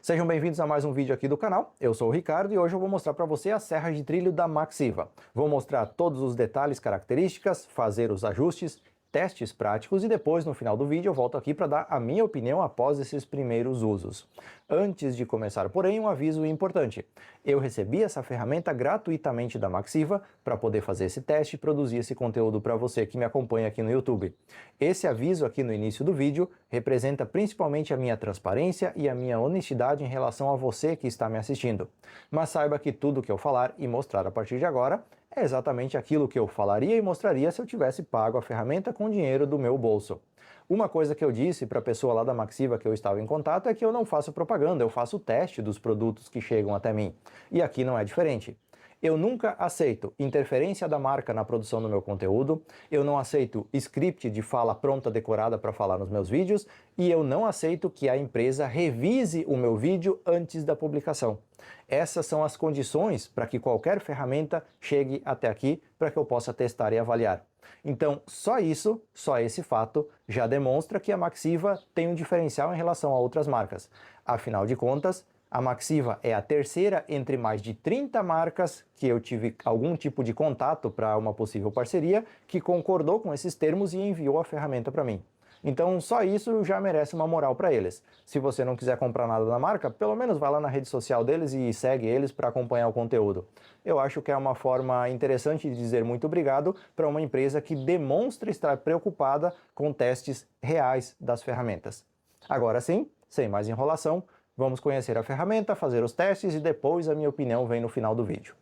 Sejam bem-vindos a mais um vídeo aqui do canal. Eu sou o Ricardo e hoje eu vou mostrar para você a serra de trilho da Maxiva. Vou mostrar todos os detalhes, características, fazer os ajustes, testes práticos e depois, no final do vídeo, eu volto aqui para dar a minha opinião após esses primeiros usos. Antes de começar, porém, um aviso importante. Eu recebi essa ferramenta gratuitamente da Maxiva para poder fazer esse teste e produzir esse conteúdo para você que me acompanha aqui no YouTube. Esse aviso aqui no início do vídeo representa principalmente a minha transparência e a minha honestidade em relação a você que está me assistindo. Mas saiba que tudo que eu falar e mostrar a partir de agora é exatamente aquilo que eu falaria e mostraria se eu tivesse pago a ferramenta com dinheiro do meu bolso. Uma coisa que eu disse para a pessoa lá da Maxiva que eu estava em contato é que eu não faço propaganda, eu faço o teste dos produtos que chegam até mim. E aqui não é diferente. Eu nunca aceito interferência da marca na produção do meu conteúdo, eu não aceito script de fala pronta decorada para falar nos meus vídeos e eu não aceito que a empresa revise o meu vídeo antes da publicação. Essas são as condições para que qualquer ferramenta chegue até aqui para que eu possa testar e avaliar. Então, só esse fato já demonstra que a Maxiva tem um diferencial em relação a outras marcas. Afinal de contas, a Maxiva é a terceira entre mais de 30 marcas que eu tive algum tipo de contato para uma possível parceria que concordou com esses termos e enviou a ferramenta para mim. Então só isso já merece uma moral para eles. Se você não quiser comprar nada da marca, pelo menos vá lá na rede social deles e segue eles para acompanhar o conteúdo. Eu acho que é uma forma interessante de dizer muito obrigado para uma empresa que demonstra estar preocupada com testes reais das ferramentas. Agora sim, sem mais enrolação, vamos conhecer a ferramenta, fazer os testes e depois a minha opinião vem no final do vídeo.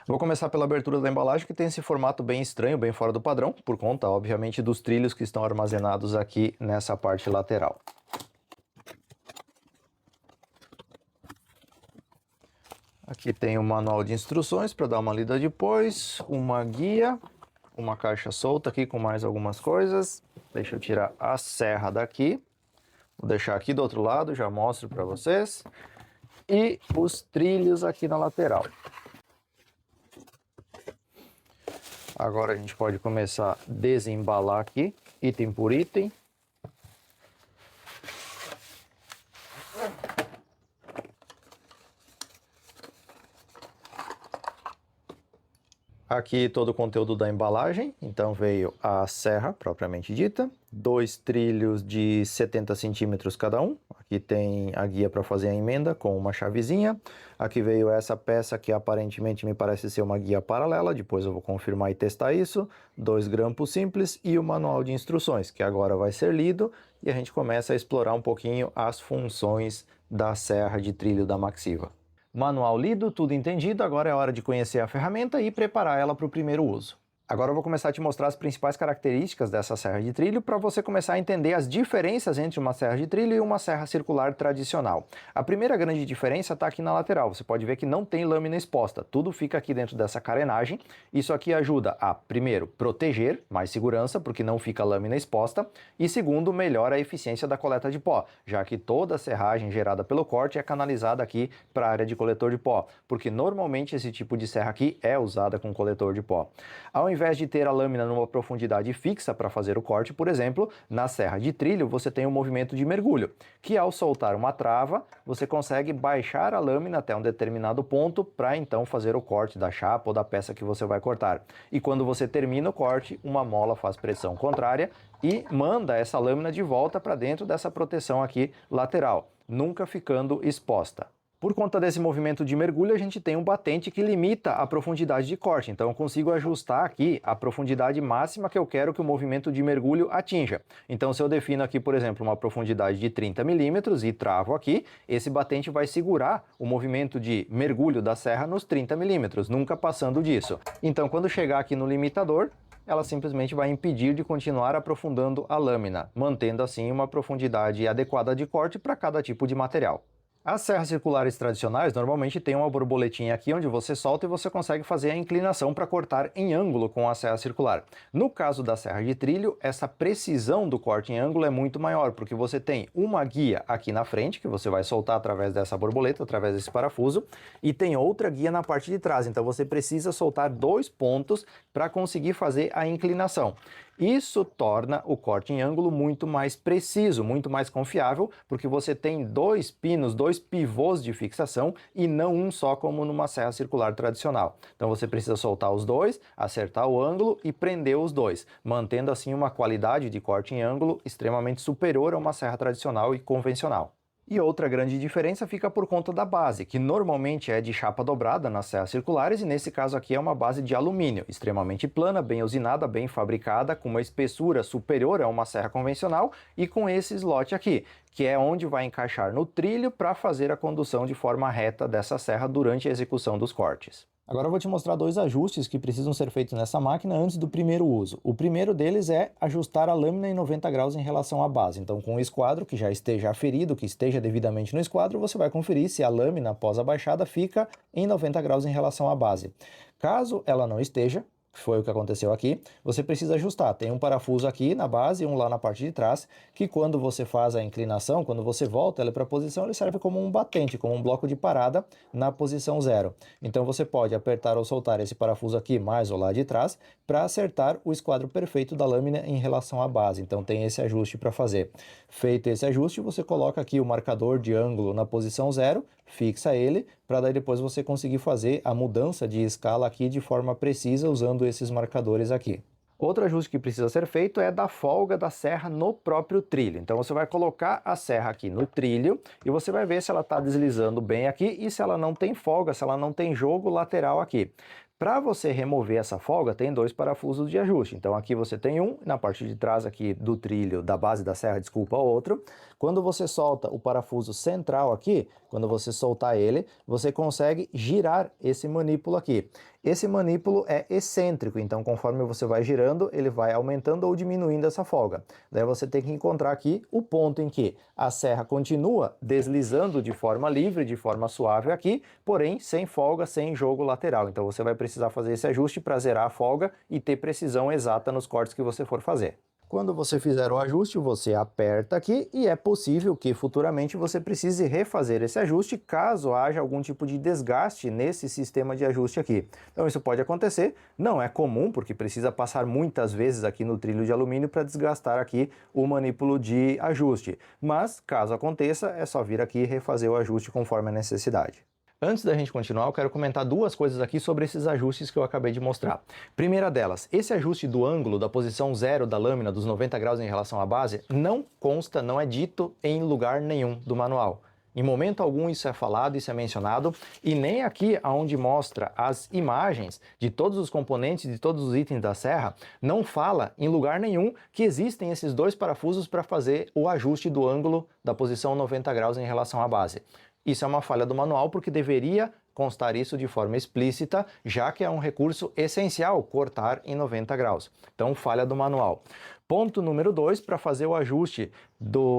Vou começar pela abertura da embalagem, que tem esse formato bem estranho, bem fora do padrão, por conta, obviamente, dos trilhos que estão armazenados aqui nessa parte lateral. Aqui tem o manual de instruções para dar uma lida depois, uma guia, uma caixa solta aqui com mais algumas coisas. Deixa eu tirar a serra daqui, vou deixar aqui do outro lado, já mostro para vocês. E os trilhos aqui na lateral. Agora a gente pode começar a desembalar aqui, item por item. Aqui todo o conteúdo da embalagem, então veio a serra propriamente dita, 2 trilhos de 70 centímetros cada um, aqui tem a guia para fazer a emenda com uma chavezinha, aqui veio essa peça que aparentemente me parece ser uma guia paralela, depois eu vou confirmar e testar isso, 2 grampos simples e o manual de instruções, que agora vai ser lido e a gente começa a explorar um pouquinho as funções da serra de trilho da Maxiva. Manual lido, tudo entendido, agora é hora de conhecer a ferramenta e preparar ela para o primeiro uso. Agora eu vou começar a te mostrar as principais características dessa serra de trilho para você começar a entender as diferenças entre uma serra de trilho e uma serra circular tradicional. A primeira grande diferença está aqui na lateral, você pode ver que não tem lâmina exposta, tudo fica aqui dentro dessa carenagem. Isso aqui ajuda a, primeiro, proteger, mais segurança, porque não fica lâmina exposta, e segundo, melhora a eficiência da coleta de pó, já que toda a serragem gerada pelo corte é canalizada aqui para a área de coletor de pó, porque normalmente esse tipo de serra aqui é usada com coletor de pó. Ao invés de ter a lâmina numa profundidade fixa para fazer o corte, por exemplo, na serra de trilho você tem um movimento de mergulho, que ao soltar uma trava, você consegue baixar a lâmina até um determinado ponto para então fazer o corte da chapa ou da peça que você vai cortar. E quando você termina o corte, uma mola faz pressão contrária e manda essa lâmina de volta para dentro dessa proteção aqui lateral, nunca ficando exposta. Por conta desse movimento de mergulho, a gente tem um batente que limita a profundidade de corte, então eu consigo ajustar aqui a profundidade máxima que eu quero que o movimento de mergulho atinja. Então se eu defino aqui, por exemplo, uma profundidade de 30 milímetros e travo aqui, esse batente vai segurar o movimento de mergulho da serra nos 30 milímetros, nunca passando disso. Então quando chegar aqui no limitador, ela simplesmente vai impedir de continuar aprofundando a lâmina, mantendo assim uma profundidade adequada de corte para cada tipo de material. As serras circulares tradicionais normalmente tem uma borboletinha aqui onde você solta e você consegue fazer a inclinação para cortar em ângulo com a serra circular. No caso da serra de trilho, essa precisão do corte em ângulo é muito maior, porque você tem uma guia aqui na frente, que você vai soltar através dessa borboleta, através desse parafuso, e tem outra guia na parte de trás, então você precisa soltar 2 pontos para conseguir fazer a inclinação. Isso torna o corte em ângulo muito mais preciso, muito mais confiável, porque você tem dois pinos, dois pivôs de fixação e não um só como numa serra circular tradicional. Então você precisa soltar os dois, acertar o ângulo e prender os dois, mantendo assim uma qualidade de corte em ângulo extremamente superior a uma serra tradicional e convencional. E outra grande diferença fica por conta da base, que normalmente é de chapa dobrada nas serras circulares, e nesse caso aqui é uma base de alumínio, extremamente plana, bem usinada, bem fabricada, com uma espessura superior a uma serra convencional e com esse slot aqui, que é onde vai encaixar no trilho para fazer a condução de forma reta dessa serra durante a execução dos cortes. Agora eu vou te mostrar dois ajustes que precisam ser feitos nessa máquina antes do primeiro uso. O primeiro deles é ajustar a lâmina em 90 graus em relação à base. Então, com o esquadro que já esteja aferido, que esteja devidamente no esquadro, você vai conferir se a lâmina após a baixada fica em 90 graus em relação à base. Caso ela não esteja, foi o que aconteceu aqui, você precisa ajustar. Tem um parafuso aqui na base e um lá na parte de trás, que quando você faz a inclinação, quando você volta ela para a posição, ele serve como um batente, como um bloco de parada na posição 0. Então você pode apertar ou soltar esse parafuso aqui mais ou lá de trás para acertar o esquadro perfeito da lâmina em relação à base. Então tem esse ajuste para fazer. Feito esse ajuste, você coloca aqui o marcador de ângulo na posição 0, fixa ele, para daí depois você conseguir fazer a mudança de escala aqui de forma precisa usando esses marcadores aqui. Outro ajuste que precisa ser feito é da folga da serra no próprio trilho. Então você vai colocar a serra aqui no trilho e você vai ver se ela está deslizando bem aqui e se ela não tem folga, se ela não tem jogo lateral aqui. Para você remover essa folga, tem dois parafusos de ajuste. Então aqui você tem um, na parte de trás aqui do trilho, da base da serra, desculpa, outro. Quando você solta o parafuso central aqui, quando você soltar ele, você consegue girar esse manípulo aqui. Esse manípulo é excêntrico, então conforme você vai girando, ele vai aumentando ou diminuindo essa folga. Daí você tem que encontrar aqui o ponto em que a serra continua deslizando de forma livre, de forma suave aqui, porém sem folga, sem jogo lateral. Então você vai precisar fazer esse ajuste para zerar a folga e ter precisão exata nos cortes que você for fazer. Quando você fizer o ajuste, você aperta aqui e é possível que futuramente você precise refazer esse ajuste caso haja algum tipo de desgaste nesse sistema de ajuste aqui. Então isso pode acontecer, não é comum porque precisa passar muitas vezes aqui no trilho de alumínio para desgastar aqui o manípulo de ajuste. Mas caso aconteça, é só vir aqui e refazer o ajuste conforme a necessidade. Antes da gente continuar, eu quero comentar duas coisas aqui sobre esses ajustes que eu acabei de mostrar. Primeira delas, esse ajuste do ângulo da posição 0 da lâmina dos 90 graus em relação à base não consta, não é dito em lugar nenhum do manual. Em momento algum isso é falado, isso é mencionado, e nem aqui onde mostra as imagens de todos os componentes, de todos os itens da serra, não fala em lugar nenhum que existem esses dois parafusos para fazer o ajuste do ângulo da posição 90 graus em relação à base. Isso é uma falha do manual porque deveria constar isso de forma explícita, já que é um recurso essencial cortar em 90 graus. Então, falha do manual. Ponto número 2, para fazer o ajuste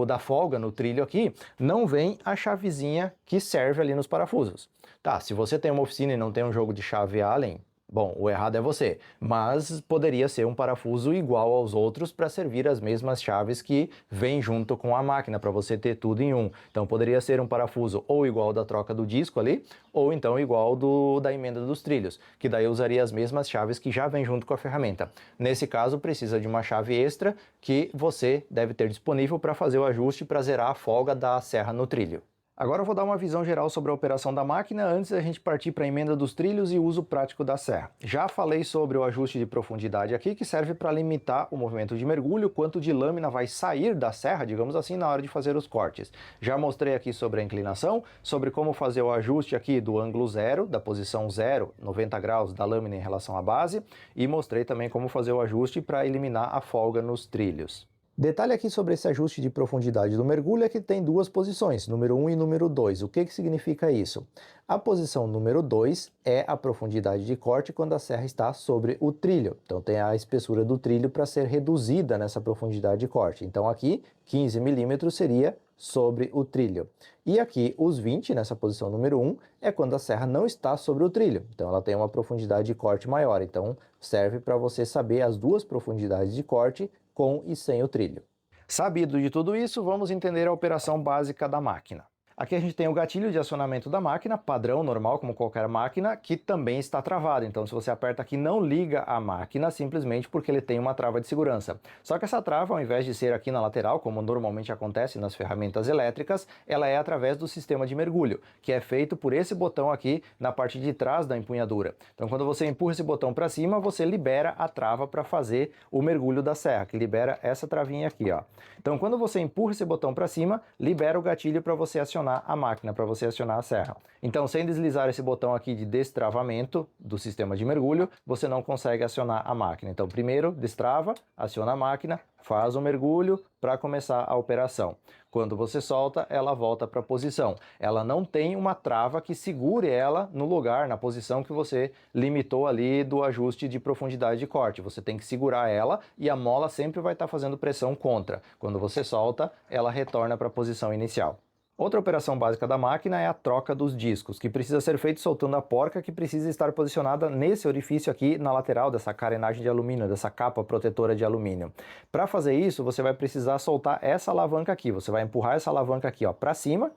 da folga no trilho aqui, não vem a chavezinha que serve ali nos parafusos. Tá, se você tem uma oficina e não tem um jogo de chave Allen, bom, o errado é você, mas poderia ser um parafuso igual aos outros para servir as mesmas chaves que vêm junto com a máquina, para você ter tudo em um. Então poderia ser um parafuso ou igual da troca do disco ali, ou então igual da emenda dos trilhos, que daí usaria as mesmas chaves que já vêm junto com a ferramenta. Nesse caso, precisa de uma chave extra que você deve ter disponível para fazer o ajuste para zerar a folga da serra no trilho. Agora eu vou dar uma visão geral sobre a operação da máquina antes da gente partir para a emenda dos trilhos e uso prático da serra. Já falei sobre o ajuste de profundidade aqui, que serve para limitar o movimento de mergulho, quanto de lâmina vai sair da serra, digamos assim, na hora de fazer os cortes. Já mostrei aqui sobre a inclinação, sobre como fazer o ajuste aqui do ângulo 0, da posição 0, 90 graus da lâmina em relação à base, e mostrei também como fazer o ajuste para eliminar a folga nos trilhos. Detalhe aqui sobre esse ajuste de profundidade do mergulho é que tem duas posições, número 1 e número 2. O que significa isso? A posição número 2 é a profundidade de corte quando a serra está sobre o trilho. Então tem a espessura do trilho para ser reduzida nessa profundidade de corte. Então aqui 15 milímetros seria sobre o trilho. E aqui os 20 nessa posição número 1 é quando a serra não está sobre o trilho. Então ela tem uma profundidade de corte maior. Então serve para você saber as duas profundidades de corte com e sem o trilho. Sabido de tudo isso, vamos entender a operação básica da máquina. Aqui a gente tem o gatilho de acionamento da máquina, padrão, normal, como qualquer máquina, que também está travado. Então, se você aperta aqui, não liga a máquina, simplesmente porque ele tem uma trava de segurança. Só que essa trava, ao invés de ser aqui na lateral, como normalmente acontece nas ferramentas elétricas, ela é através do sistema de mergulho, que é feito por esse botão aqui na parte de trás da empunhadura. Então, quando você empurra esse botão para cima, você libera a trava para fazer o mergulho da serra, que libera essa travinha aqui, ó. Então, quando você empurra esse botão para cima, libera o gatilho para você acionar a máquina, para você acionar a serra. Então, sem deslizar esse botão aqui de destravamento do sistema de mergulho, você não consegue acionar a máquina. Então, primeiro destrava, aciona a máquina, faz o mergulho para começar a operação. Quando você solta, ela volta para a posição. Ela não tem uma trava que segure ela no lugar, na posição que você limitou ali do ajuste de profundidade de corte. Você tem que segurar ela e a mola sempre vai estar fazendo pressão contra. Quando você solta, ela retorna para a posição inicial. Outra operação básica da máquina é a troca dos discos, que precisa ser feito soltando a porca, que precisa estar posicionada nesse orifício aqui na lateral dessa carenagem de alumínio, dessa capa protetora de alumínio. Para fazer isso, você vai precisar soltar essa alavanca aqui. Você vai empurrar essa alavanca aqui, ó, para cima,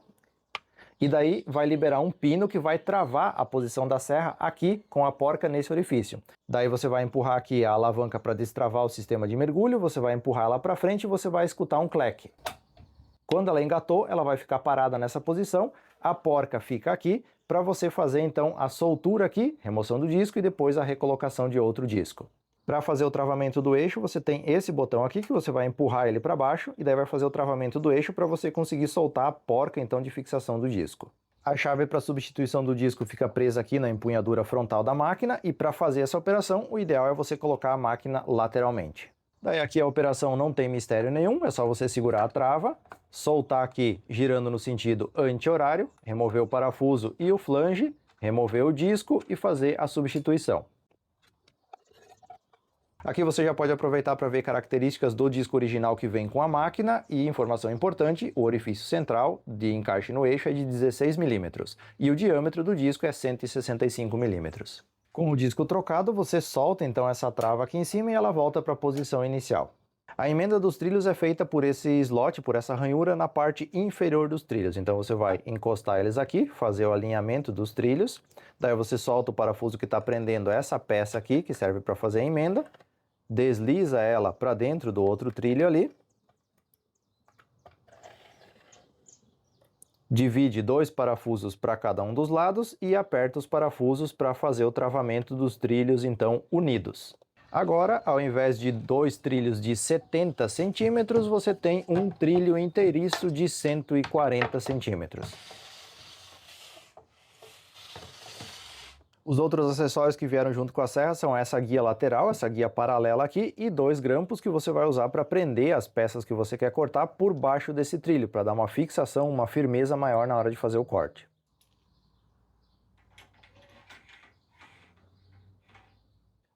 e daí vai liberar um pino que vai travar a posição da serra aqui com a porca nesse orifício. Daí você vai empurrar aqui a alavanca para destravar o sistema de mergulho, você vai empurrar ela para frente e você vai escutar um clack. Quando ela engatou, ela vai ficar parada nessa posição, a porca fica aqui, para você fazer então a soltura aqui, remoção do disco e depois a recolocação de outro disco. Para fazer o travamento do eixo, você tem esse botão aqui que você vai empurrar ele para baixo e daí vai fazer o travamento do eixo para você conseguir soltar a porca então de fixação do disco. A chave para substituição do disco fica presa aqui na empunhadura frontal da máquina e para fazer essa operação, o ideal é você colocar a máquina lateralmente. Daí aqui a operação não tem mistério nenhum, é só você segurar a trava, soltar aqui girando no sentido anti-horário, remover o parafuso e o flange, remover o disco e fazer a substituição. Aqui você já pode aproveitar para ver características do disco original que vem com a máquina e informação importante, o orifício central de encaixe no eixo é de 16 mm e o diâmetro do disco é 165 mm. Com o disco trocado, você solta então essa trava aqui em cima e ela volta para a posição inicial. A emenda dos trilhos é feita por esse slot, por essa ranhura na parte inferior dos trilhos. Então você vai encostar eles aqui, fazer o alinhamento dos trilhos, daí você solta o parafuso que está prendendo essa peça aqui, que serve para fazer a emenda, desliza ela para dentro do outro trilho ali, divide 2 parafusos para cada um dos lados e aperta os parafusos para fazer o travamento dos trilhos então unidos. Agora, ao invés de 2 trilhos de 70 centímetros, você tem um trilho inteiriço de 140 centímetros. Os outros acessórios que vieram junto com a serra são essa guia lateral, essa guia paralela aqui e 2 grampos que você vai usar para prender as peças que você quer cortar por baixo desse trilho, para dar uma fixação, uma firmeza maior na hora de fazer o corte.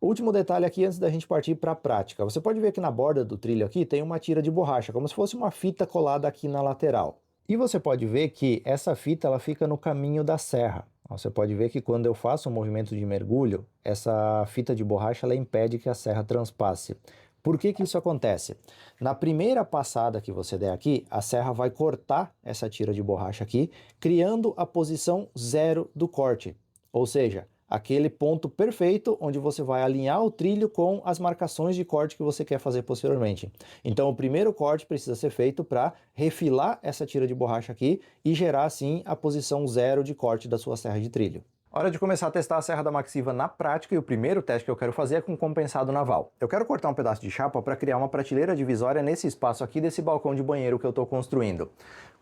Último detalhe aqui antes da gente partir para a prática. Você pode ver que na borda do trilho aqui tem uma tira de borracha, como se fosse uma fita colada aqui na lateral. E você pode ver que essa fita ela fica no caminho da serra. Você pode ver que quando eu faço um movimento de mergulho, essa fita de borracha ela impede que a serra transpasse. Por que que isso acontece? Na primeira passada que você der aqui, a serra vai cortar essa tira de borracha aqui, criando a posição 0 do corte. Ou seja, aquele ponto perfeito onde você vai alinhar o trilho com as marcações de corte que você quer fazer posteriormente. Então o primeiro corte precisa ser feito para refilar essa tira de borracha aqui e gerar assim a posição 0 de corte da sua serra de trilho. Hora de começar a testar a serra da Maxiva na prática e o primeiro teste que eu quero fazer é com compensado naval. Eu quero cortar um pedaço de chapa para criar uma prateleira divisória nesse espaço aqui desse balcão de banheiro que eu estou construindo.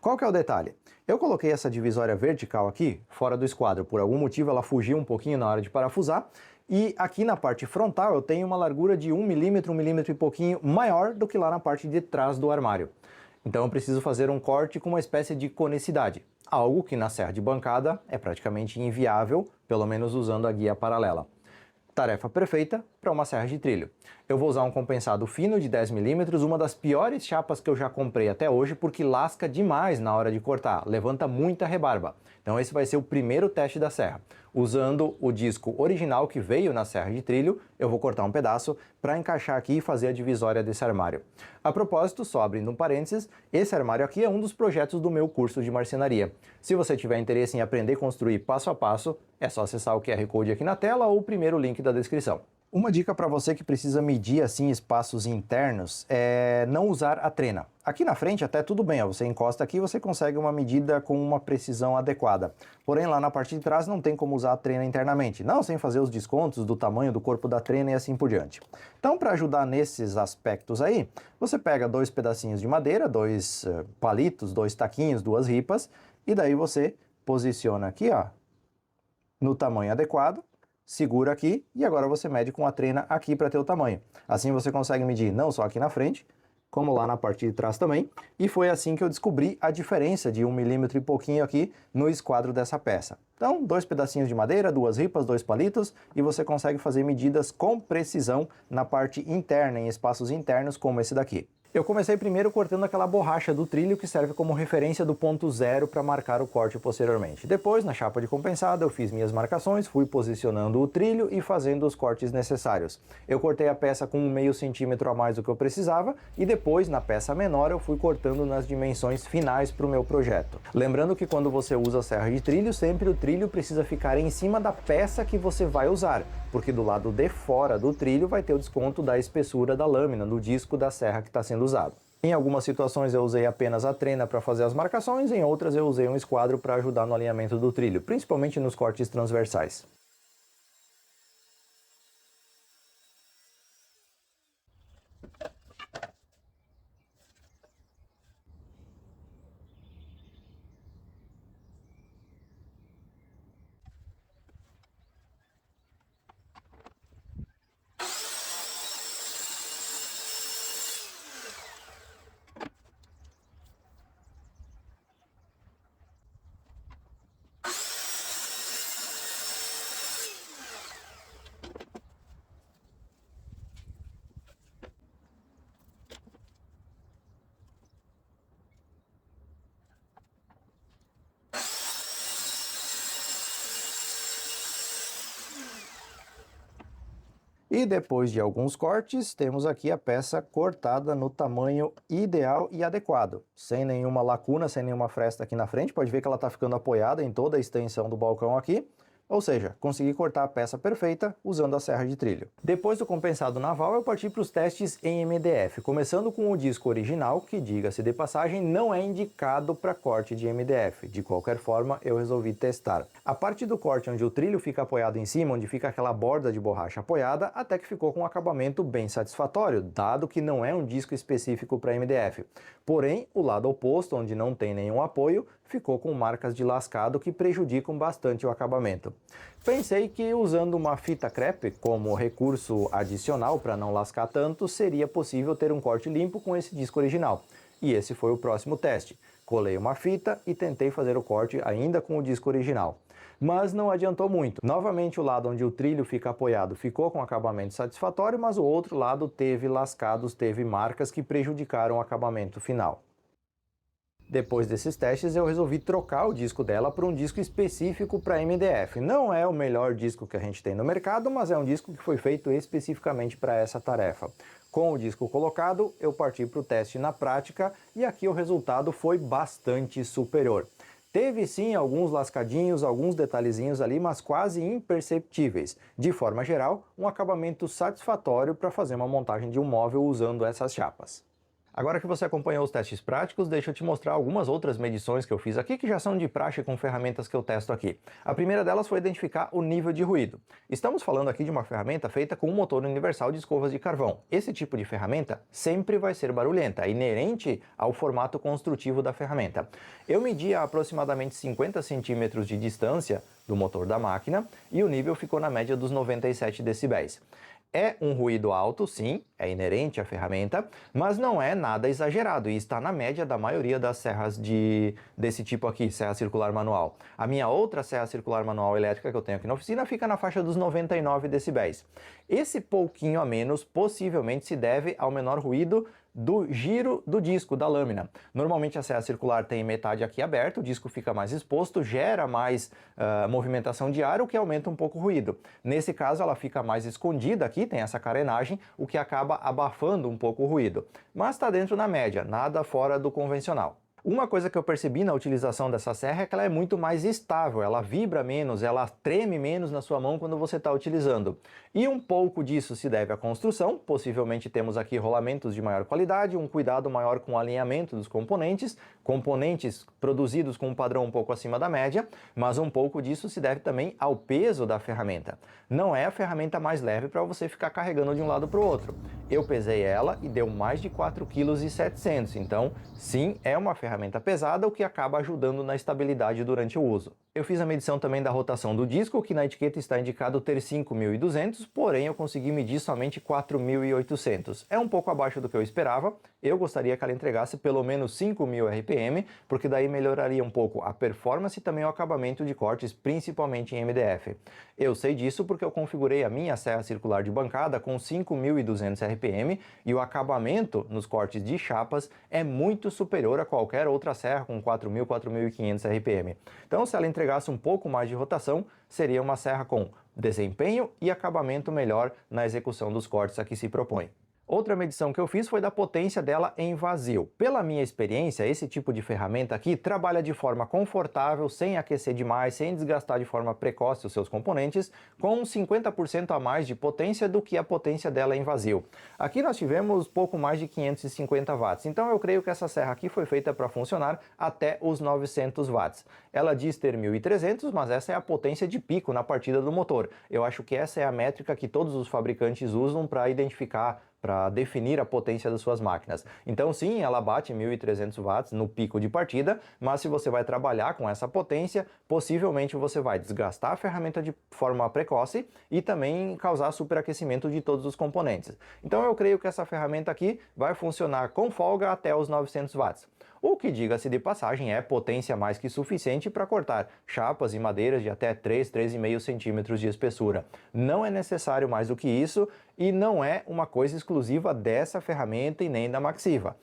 Qual que é o detalhe? Eu coloquei essa divisória vertical aqui fora do esquadro, por algum motivo ela fugiu um pouquinho na hora de parafusar e aqui na parte frontal eu tenho uma largura de 1 milímetro, 1 milímetro e pouquinho maior do que lá na parte de trás do armário. Então eu preciso fazer um corte com uma espécie de conicidade, algo que na serra de bancada é praticamente inviável, pelo menos usando a guia paralela. Tarefa perfeita para uma serra de trilho. Eu vou usar um compensado fino de 10 mm, uma das piores chapas que eu já comprei até hoje, porque lasca demais na hora de cortar, levanta muita rebarba. Então esse vai ser o primeiro teste da serra. Usando o disco original que veio na serra de trilho, eu vou cortar um pedaço para encaixar aqui e fazer a divisória desse armário. A propósito, só abrindo um parênteses, esse armário aqui é um dos projetos do meu curso de marcenaria. Se você tiver interesse em aprender a construir passo a passo, é só acessar o QR Code aqui na tela ou o primeiro link da descrição. Uma dica para você que precisa medir assim espaços internos é não usar a trena. Aqui na frente até tudo bem, ó, você encosta aqui e você consegue uma medida com uma precisão adequada. Porém lá na parte de trás não tem como usar a trena internamente, não sem fazer os descontos do tamanho do corpo da trena e assim por diante. Então para ajudar nesses aspectos aí, você pega 2 pedacinhos de madeira, 2 palitos, 2 taquinhos, 2 ripas e daí você posiciona aqui, ó, no tamanho adequado. Segura aqui e agora você mede com a trena aqui para ter o tamanho. Assim você consegue medir não só aqui na frente, como lá na parte de trás também. E foi assim que eu descobri a diferença de 1 milímetro e pouquinho aqui no esquadro dessa peça. Então, 2 pedacinhos de madeira, 2 ripas, 2 palitos e você consegue fazer medidas com precisão na parte interna, em espaços internos como esse daqui. Eu comecei primeiro cortando aquela borracha do trilho que serve como referência do ponto zero para marcar o corte posteriormente. Depois, na chapa de compensado, eu fiz minhas marcações, fui posicionando o trilho e fazendo os cortes necessários. Eu cortei a peça com 0,5 centímetro a mais do que eu precisava e depois, na peça menor, eu fui cortando nas dimensões finais para o meu projeto. Lembrando que quando você usa a serra de trilho, sempre o trilho precisa ficar em cima da peça que você vai usar, porque do lado de fora do trilho vai ter o desconto da espessura da lâmina, do disco da serra que está sendo usado. Em algumas situações eu usei apenas a trena para fazer as marcações, em outras eu usei um esquadro para ajudar no alinhamento do trilho, principalmente nos cortes transversais. E depois de alguns cortes, temos aqui a peça cortada no tamanho ideal e adequado, sem nenhuma lacuna, sem nenhuma fresta aqui na frente. Pode ver que ela está ficando apoiada em toda a extensão do balcão aqui. Ou seja, consegui cortar a peça perfeita usando a serra de trilho. Depois do compensado naval, eu parti para os testes em MDF, começando com o disco original, que, diga-se de passagem, não é indicado para corte de MDF. De qualquer forma, eu resolvi testar. A parte do corte onde o trilho fica apoiado em cima, onde fica aquela borda de borracha apoiada, até que ficou com um acabamento bem satisfatório, dado que não é um disco específico para MDF. Porém, o lado oposto, onde não tem nenhum apoio, ficou com marcas de lascado que prejudicam bastante o acabamento. Pensei que usando uma fita crepe como recurso adicional para não lascar tanto, seria possível ter um corte limpo com esse disco original. E esse foi o próximo teste. Colei uma fita e tentei fazer o corte ainda com o disco original. Mas não adiantou muito. Novamente o lado onde o trilho fica apoiado ficou com acabamento satisfatório, mas o outro lado teve lascados, teve marcas que prejudicaram o acabamento final. Depois desses testes, eu resolvi trocar o disco dela por um disco específico para MDF. Não é o melhor disco que a gente tem no mercado, mas é um disco que foi feito especificamente para essa tarefa. Com o disco colocado, eu parti para o teste na prática e aqui o resultado foi bastante superior. Teve sim alguns lascadinhos, alguns detalhezinhos ali, mas quase imperceptíveis. De forma geral, um acabamento satisfatório para fazer uma montagem de um móvel usando essas chapas. Agora que você acompanhou os testes práticos, deixa eu te mostrar algumas outras medições que eu fiz aqui que já são de praxe com ferramentas que eu testo aqui. A primeira delas foi identificar o nível de ruído. Estamos falando aqui de uma ferramenta feita com um motor universal de escovas de carvão. Esse tipo de ferramenta sempre vai ser barulhenta, inerente ao formato construtivo da ferramenta. Eu medi a aproximadamente 50 centímetros de distância do motor da máquina e o nível ficou na média dos 97 decibéis. É um ruído alto, sim, é inerente à ferramenta, mas não é nada exagerado e está na média da maioria das serras desse tipo aqui, serra circular manual. A minha outra serra circular manual elétrica que eu tenho aqui na oficina fica na faixa dos 99 decibéis. Esse pouquinho a menos possivelmente se deve ao menor ruído do giro do disco, da lâmina. Normalmente a serra circular tem metade aqui aberta, o disco fica mais exposto, gera mais movimentação de ar, o que aumenta um pouco o ruído. Nesse caso ela fica mais escondida aqui, tem essa carenagem, o que acaba abafando um pouco o ruído. Mas está dentro da média, nada fora do convencional. Uma coisa que eu percebi na utilização dessa serra é que ela é muito mais estável, ela vibra menos, ela treme menos na sua mão quando você está utilizando. E um pouco disso se deve à construção, possivelmente temos aqui rolamentos de maior qualidade, um cuidado maior com o alinhamento dos componentes produzidos com um padrão um pouco acima da média, mas um pouco disso se deve também ao peso da ferramenta. Não é a ferramenta mais leve para você ficar carregando de um lado para o outro. Eu pesei ela e deu mais de 4,7 kg, então sim, é uma ferramenta pesada, o que acaba ajudando na estabilidade durante o uso. Eu fiz a medição também da rotação do disco, que na etiqueta está indicado ter 5.200, porém eu consegui medir somente 4.800. É um pouco abaixo do que eu esperava, eu gostaria que ela entregasse pelo menos 5.000 RPM, porque daí melhoraria um pouco a performance e também o acabamento de cortes, principalmente em MDF. Eu sei disso porque eu configurei a minha serra circular de bancada com 5.200 RPM e o acabamento nos cortes de chapas é muito superior a qualquer outra serra com 4.000, 4.500 RPM. Então, se ela entregasse um pouco mais de rotação, seria uma serra com desempenho e acabamento melhor na execução dos cortes a que se propõe. Outra medição que eu fiz foi da potência dela em vazio. Pela minha experiência, esse tipo de ferramenta aqui trabalha de forma confortável, sem aquecer demais, sem desgastar de forma precoce os seus componentes, com 50% a mais de potência do que a potência dela em vazio. Aqui nós tivemos pouco mais de 550 watts, então eu creio que essa serra aqui foi feita para funcionar até os 900 watts. Ela diz ter 1.300, mas essa é a potência de pico na partida do motor. Eu acho que essa é a métrica que todos os fabricantes usam para identificar, para definir a potência das suas máquinas. Então sim, ela bate 1.300 watts no pico de partida, mas se você vai trabalhar com essa potência, possivelmente você vai desgastar a ferramenta de forma precoce e também causar superaquecimento de todos os componentes. Então eu creio que essa ferramenta aqui vai funcionar com folga até os 900 watts. O que, diga-se de passagem, é potência mais que suficiente para cortar chapas e madeiras de até 3, 3,5 centímetros de espessura. Não é necessário mais do que isso e não é uma coisa exclusiva dessa ferramenta e nem da Maxiva.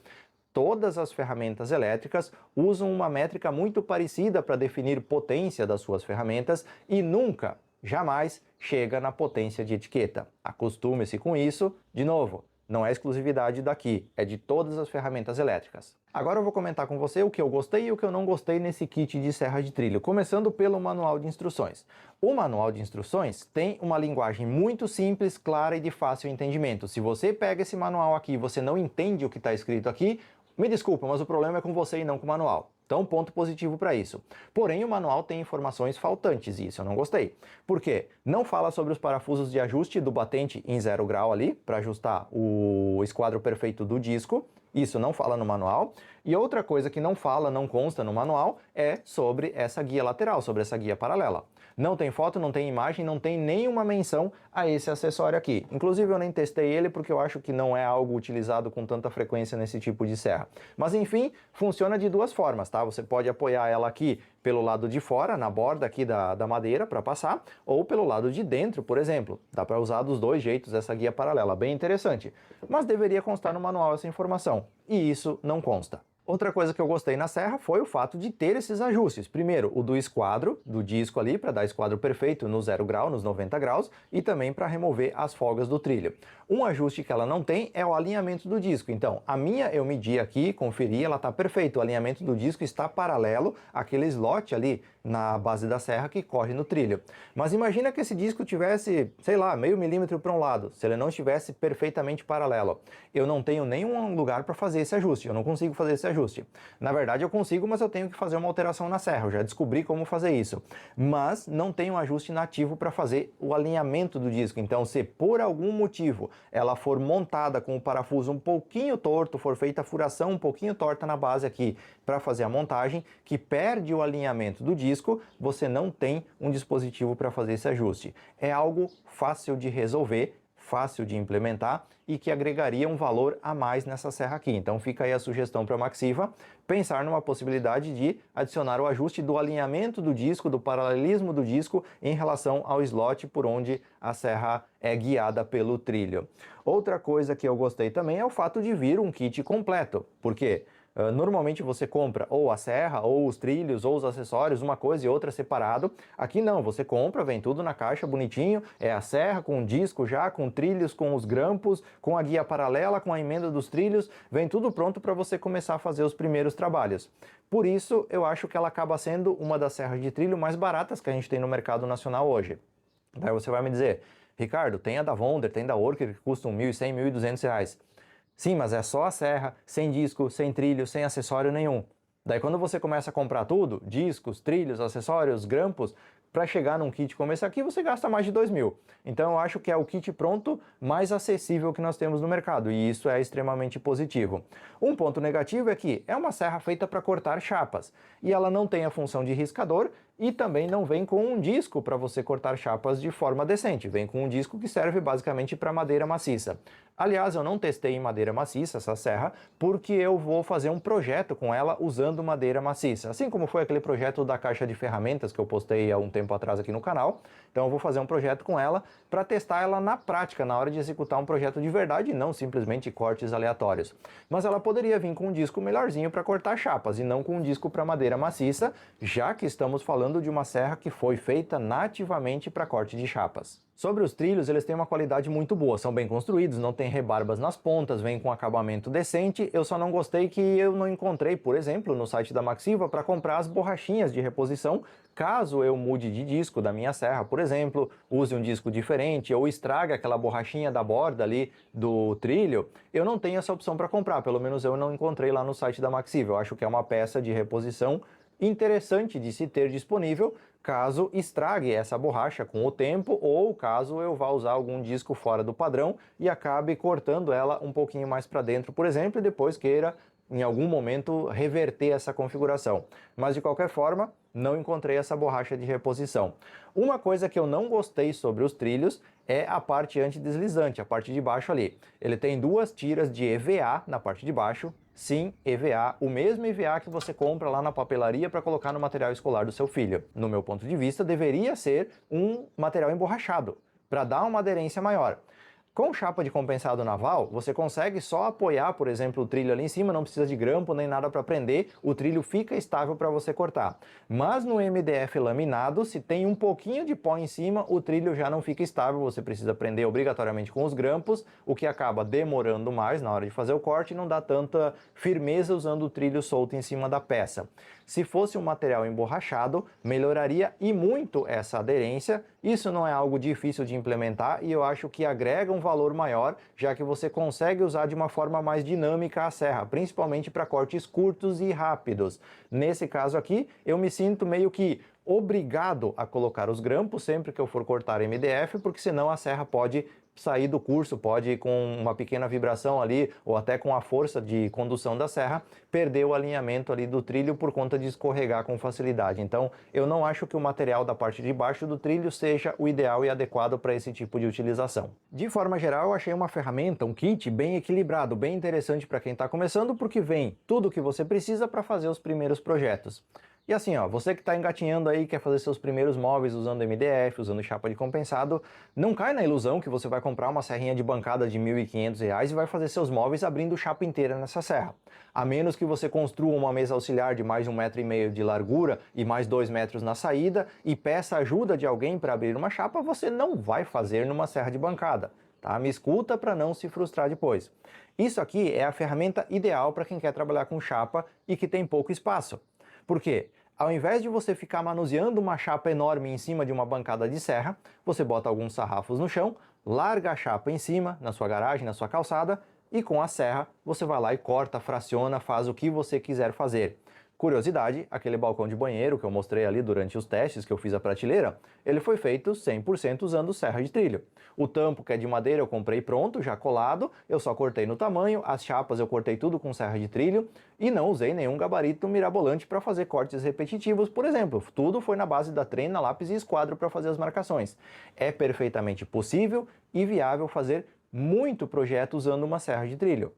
Todas as ferramentas elétricas usam uma métrica muito parecida para definir potência das suas ferramentas e nunca, jamais, chega na potência de etiqueta. Acostume-se com isso, de novo. Não é exclusividade daqui, é de todas as ferramentas elétricas. Agora eu vou comentar com você o que eu gostei e o que eu não gostei nesse kit de serra de trilho, começando pelo manual de instruções. O manual de instruções tem uma linguagem muito simples, clara e de fácil entendimento. Se você pega esse manual aqui e você não entende o que está escrito aqui, me desculpa, mas o problema é com você e não com o manual. Então, ponto positivo para isso. Porém, o manual tem informações faltantes e isso eu não gostei. Por quê? Não fala sobre os parafusos de ajuste do batente em 0 grau ali, para ajustar o esquadro perfeito do disco. Isso não fala no manual. E outra coisa que não fala, não consta no manual, é sobre essa guia lateral, sobre essa guia paralela. Não tem foto, não tem imagem, não tem nenhuma menção a esse acessório aqui. Inclusive eu nem testei ele porque eu acho que não é algo utilizado com tanta frequência nesse tipo de serra. Mas enfim, funciona de duas formas, tá? Você pode apoiar ela aqui pelo lado de fora, na borda aqui da madeira para passar, ou pelo lado de dentro, por exemplo. Dá para usar dos dois jeitos essa guia paralela, bem interessante. Mas deveria constar no manual essa informação, e isso não consta. Outra coisa que eu gostei na serra foi o fato de ter esses ajustes. Primeiro, o do esquadro, do disco ali, para dar esquadro perfeito no 0 grau, nos 90 graus, e também para remover as folgas do trilho. Um ajuste que ela não tem é o alinhamento do disco. Então, a minha eu medi aqui, conferi, ela está perfeita. O alinhamento do disco está paralelo àquele slot ali na base da serra que corre no trilho. Mas imagina que esse disco tivesse, sei lá, meio milímetro para um lado, se ele não estivesse perfeitamente paralelo. Eu não tenho nenhum lugar para fazer esse ajuste, eu não consigo fazer esse ajuste. Na verdade eu consigo, mas eu tenho que fazer uma alteração na serra, eu já descobri como fazer isso. Mas não tem um ajuste nativo para fazer o alinhamento do disco, então se por algum motivo ela for montada com o parafuso um pouquinho torto, for feita a furação um pouquinho torta na base aqui para fazer a montagem, que perde o alinhamento do disco, você não tem um dispositivo para fazer esse ajuste. É algo fácil de resolver, fácil de implementar e que agregaria um valor a mais nessa serra aqui. Então fica aí a sugestão para a Maxiva, pensar numa possibilidade de adicionar o ajuste do alinhamento do disco, do paralelismo do disco em relação ao slot por onde a serra é guiada pelo trilho. Outra coisa que eu gostei também é o fato de vir um kit completo, porque normalmente você compra ou a serra, ou os trilhos, ou os acessórios, uma coisa e outra separado. Aqui não, você compra, vem tudo na caixa bonitinho, é a serra com o disco já, com trilhos, com os grampos, com a guia paralela, com a emenda dos trilhos, vem tudo pronto para você começar a fazer os primeiros trabalhos. Por isso, eu acho que ela acaba sendo uma das serras de trilho mais baratas que a gente tem no mercado nacional hoje. Daí você vai me dizer, Ricardo, tem a da Wonder, tem da Worker que custam R$1.100, R$1.200. Sim, mas é só a serra, sem disco, sem trilho, sem acessório nenhum. Daí quando você começa a comprar tudo, discos, trilhos, acessórios, grampos, para chegar num kit como esse aqui, você gasta mais de R$2.000. Então eu acho que é o kit pronto mais acessível que nós temos no mercado, e isso é extremamente positivo. Um ponto negativo é que é uma serra feita para cortar chapas, e ela não tem a função de riscador, e também não vem com um disco para você cortar chapas de forma decente, vem com um disco que serve basicamente para madeira maciça. Aliás, eu não testei em madeira maciça essa serra, porque eu vou fazer um projeto com ela usando madeira maciça, assim como foi aquele projeto da caixa de ferramentas que eu postei há um tempo atrás aqui no canal. Então eu vou fazer um projeto com ela para testar ela na prática, na hora de executar um projeto de verdade e não simplesmente cortes aleatórios. Mas ela poderia vir com um disco melhorzinho para cortar chapas e não com um disco para madeira maciça, já que estamos falando de uma serra que foi feita nativamente para corte de chapas. Sobre os trilhos, eles têm uma qualidade muito boa, são bem construídos, não tem rebarbas nas pontas, vem com acabamento decente. Eu só não gostei que eu não encontrei, por exemplo, no site da Maxiva para comprar as borrachinhas de reposição, caso eu mude de disco da minha serra, por exemplo, use um disco diferente ou estrague aquela borrachinha da borda ali do trilho, eu não tenho essa opção para comprar, pelo menos eu não encontrei lá no site da Maxiva. Eu acho que é uma peça de reposição interessante de se ter disponível, caso estrague essa borracha com o tempo ou caso eu vá usar algum disco fora do padrão e acabe cortando ela um pouquinho mais para dentro, por exemplo, e depois queira em algum momento reverter essa configuração. Mas de qualquer forma, não encontrei essa borracha de reposição. Uma coisa que eu não gostei sobre os trilhos é a parte antideslizante, a parte de baixo ali. Ele tem duas tiras de EVA na parte de baixo. Sim, EVA, o mesmo EVA que você compra lá na papelaria para colocar no material escolar do seu filho. No meu ponto de vista, deveria ser um material emborrachado, para dar uma aderência maior. Com chapa de compensado naval, você consegue só apoiar, por exemplo, o trilho ali em cima, não precisa de grampo nem nada para prender, o trilho fica estável para você cortar. Mas no MDF laminado, se tem um pouquinho de pó em cima, o trilho já não fica estável, você precisa prender obrigatoriamente com os grampos, o que acaba demorando mais na hora de fazer o corte e não dá tanta firmeza usando o trilho solto em cima da peça. Se fosse um material emborrachado, melhoraria e muito essa aderência. Isso não é algo difícil de implementar e eu acho que agrega um valor maior, já que você consegue usar de uma forma mais dinâmica a serra, principalmente para cortes curtos e rápidos. Nesse caso aqui, eu me sinto meio que obrigado a colocar os grampos sempre que eu for cortar MDF, porque senão a serra pode sair do curso, pode com uma pequena vibração ali, ou até com a força de condução da serra, perder o alinhamento ali do trilho por conta de escorregar com facilidade. Então, eu não acho que o material da parte de baixo do trilho seja o ideal e adequado para esse tipo de utilização. De forma geral, eu achei uma ferramenta, um kit bem equilibrado, bem interessante para quem está começando, porque vem tudo o que você precisa para fazer os primeiros projetos. E assim, ó, você que está engatinhando aí, quer fazer seus primeiros móveis usando MDF, usando chapa de compensado, não cai na ilusão que você vai comprar uma serrinha de bancada de R$ 1.500 e vai fazer seus móveis abrindo chapa inteira nessa serra. A menos que você construa uma mesa auxiliar de mais de 1,5 m de largura e mais 2 metros na saída e peça ajuda de alguém para abrir uma chapa, você não vai fazer numa serra de bancada. Tá? Me escuta para não se frustrar depois. Isso aqui é a ferramenta ideal para quem quer trabalhar com chapa e que tem pouco espaço. Por quê? Ao invés de você ficar manuseando uma chapa enorme em cima de uma bancada de serra, você bota alguns sarrafos no chão, larga a chapa em cima, na sua garagem, na sua calçada, e com a serra você vai lá e corta, fraciona, faz o que você quiser fazer. Curiosidade, aquele balcão de banheiro que eu mostrei ali durante os testes que eu fiz a prateleira, ele foi feito 100% usando serra de trilho. O tampo, que é de madeira, eu comprei pronto, já colado, eu só cortei no tamanho, as chapas eu cortei tudo com serra de trilho e não usei nenhum gabarito mirabolante para fazer cortes repetitivos, por exemplo. Tudo foi na base da trena, lápis e esquadro para fazer as marcações. É perfeitamente possível e viável fazer muito projeto usando uma serra de trilho.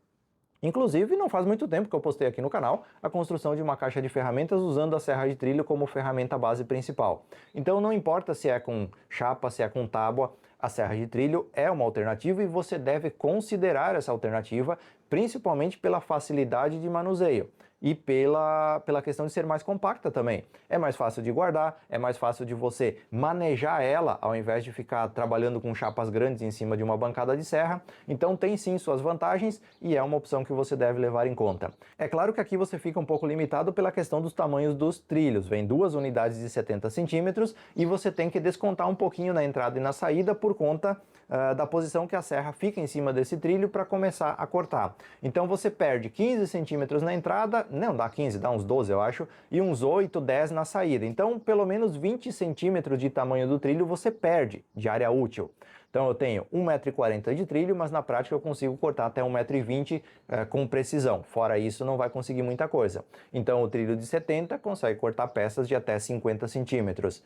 Inclusive, não faz muito tempo que eu postei aqui no canal a construção de uma caixa de ferramentas usando a serra de trilho como ferramenta base principal. Então não importa se é com chapa, se é com tábua, a serra de trilho é uma alternativa e você deve considerar essa alternativa, principalmente pela facilidade de manuseio e pela questão de ser mais compacta também. É mais fácil de guardar, é mais fácil de você manejar ela ao invés de ficar trabalhando com chapas grandes em cima de uma bancada de serra. Então tem sim suas vantagens e é uma opção que você deve levar em conta. É claro que aqui você fica um pouco limitado pela questão dos tamanhos dos trilhos. Vem 2 unidades de 70 centímetros e você tem que descontar um pouquinho na entrada e na saída por conta da posição que a serra fica em cima desse trilho para começar a cortar. Então você perde 15 centímetros na entrada, não dá 15, dá uns 12 eu acho, e uns 8, 10 na saída. Então pelo menos 20 centímetros de tamanho do trilho você perde de área útil. Então eu tenho 1,40 m de trilho, mas na prática eu consigo cortar até 1,20 m com precisão. Fora isso não vai conseguir muita coisa. Então o trilho de 70 consegue cortar peças de até 50 centímetros.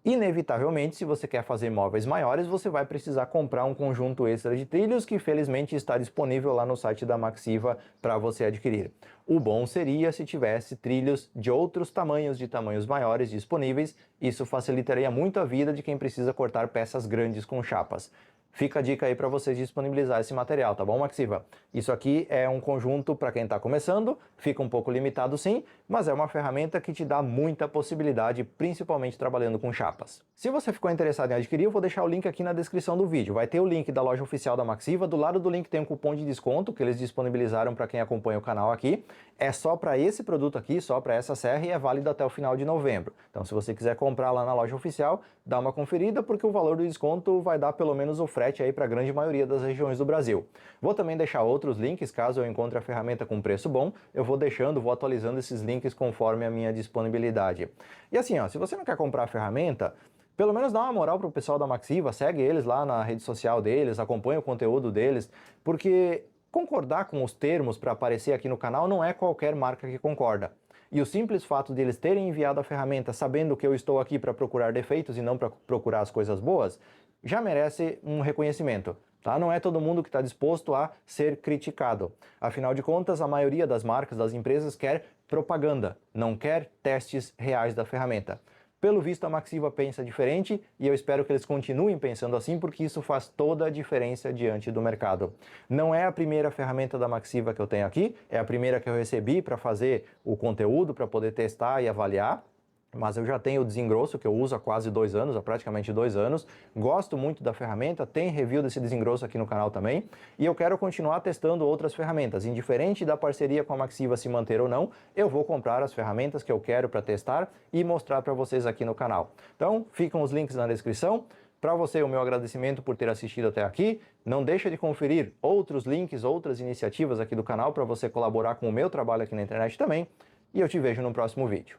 Inevitavelmente, se você quer fazer móveis maiores, você vai precisar comprar um conjunto extra de trilhos que felizmente está disponível lá no site da Maxiva para você adquirir. O bom seria se tivesse trilhos de outros tamanhos, de tamanhos maiores disponíveis. Isso facilitaria muito a vida de quem precisa cortar peças grandes com chapas. Fica a dica aí para vocês disponibilizar esse material, tá bom, Maxiva? Isso aqui é um conjunto para quem está começando, fica um pouco limitado sim, mas é uma ferramenta que te dá muita possibilidade, principalmente trabalhando com chapas. Se você ficou interessado em adquirir, eu vou deixar o link aqui na descrição do vídeo. Vai ter o link da loja oficial da Maxiva, do lado do link tem um cupom de desconto que eles disponibilizaram para quem acompanha o canal aqui. É só para esse produto aqui, só para essa serra e é válido até o final de novembro. Então se você quiser comprar lá na loja oficial, dá uma conferida porque o valor do desconto vai dar pelo menos o frete aí para a grande maioria das regiões do Brasil. Vou também deixar outros links, caso eu encontre a ferramenta com preço bom, eu vou vou atualizando esses links conforme a minha disponibilidade. E assim, ó, se você não quer comprar a ferramenta, pelo menos dá uma moral pro pessoal da Maxiva, segue eles lá na rede social deles, acompanha o conteúdo deles, porque concordar com os termos para aparecer aqui no canal não é qualquer marca que concorda. E o simples fato de eles terem enviado a ferramenta sabendo que eu estou aqui para procurar defeitos e não para procurar as coisas boas, já merece um reconhecimento. Tá? Não é todo mundo que está disposto a ser criticado. Afinal de contas, a maioria das marcas, das empresas, quer propaganda, não quer testes reais da ferramenta. Pelo visto, a Maxiva pensa diferente e eu espero que eles continuem pensando assim, porque isso faz toda a diferença diante do mercado. Não é a primeira ferramenta da Maxiva que eu tenho aqui, é a primeira que eu recebi para fazer o conteúdo, para poder testar e avaliar. Mas eu já tenho o desengrosso, que eu uso há quase 2 anos, há praticamente 2 anos. Gosto muito da ferramenta, tem review desse desengrosso aqui no canal também. E eu quero continuar testando outras ferramentas. Indiferente da parceria com a Maxiva se manter ou não, eu vou comprar as ferramentas que eu quero para testar e mostrar para vocês aqui no canal. Então, ficam os links na descrição. Para você, o meu agradecimento por ter assistido até aqui. Não deixa de conferir outros links, outras iniciativas aqui do canal para você colaborar com o meu trabalho aqui na internet também. E eu te vejo no próximo vídeo.